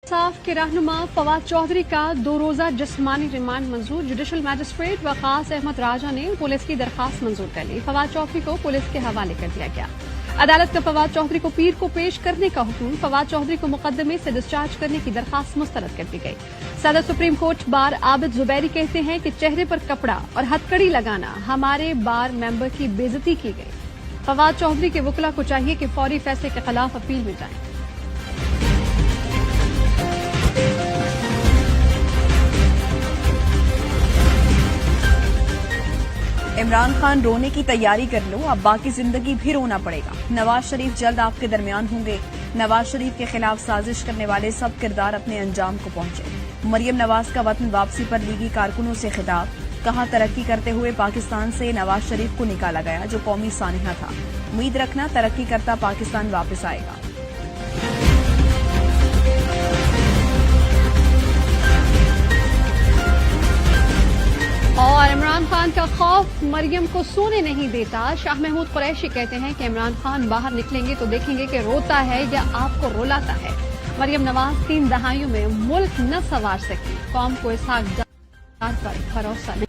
इंसाफ के रहनुमा फवाद चौधरी का 2 रोजा जिस्मानी रिमांड मंजूर। जुडिशल मैजिस्ट्रेट वकास अहमद राजा ने पुलिस की दरखास्त मंजूर कर ली। फवाद चौधरी को पुलिस के हवाले कर दिया गया। अदालत का फवाद चौधरी को पीर को पेश करने का हुक्म। फवाद चौधरी को मुकदमे से डिस्चार्ज करने की दरखास्त मुस्तरद कर दी गई। सदर supreme court bar Abid Zubairi कहते हैं कि चेहरे पर कपड़ा और हथकड़ी लगाना हमारे बार मेंबर की बेइज्जती की गई। फवाद चौधरी के वकला को चाहिए कि फौरी फैसले के खिलाफ अपील में जाएं। इमरान खान रोने की तैयारी कर लो, अब बाकी जिंदगी भी रोना पड़ेगा। नवाज शरीफ जल्द आपके दरमियान होंगे। नवाज शरीफ के खिलाफ साजिश करने वाले सब किरदार अपने अंजाम को पहुंचे। मरियम नवाज का वतन वापसी पर लीगी कारकुनों से खिताब। कहा, तरक्की करते हुए पाकिस्तान से नवाज शरीफ को निकाला गया जो कौमी सानिया था। उम्मीद रखना तरक्की करता पाकिस्तान वापस आएगा। और इमरान खान का खौफ मरियम को सोने नहीं देता। शाह महमूद कुरैशी कहते हैं कि इमरान खान बाहर निकलेंगे तो देखेंगे कि रोता है या आपको रुलाता है। मरियम नवाज 3 दहाइयों में मुल्क न संवार सकी। कौम को इसहाक डार पर भरोसा नहीं।